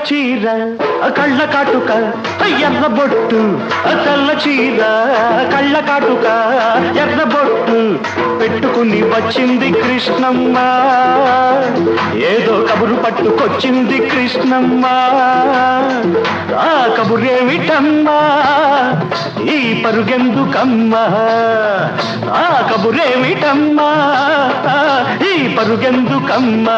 చీర కళ్ళ కాటుక ఎర్ర బొట్టు తెల్ల చీర కళ్ళ కాటుక ఎర్ర బొట్టు పెట్టుకుని వచ్చింది కృష్ణమ్మ ఏదో కబురు పట్టుకొచ్చింది కృష్ణమ్మ ఆ కబురేమిటమ్మా ఈ పరుగెందుకమ్మా ఆ కబురేమిటమ్మా ఈ పరుగెందుకమ్మా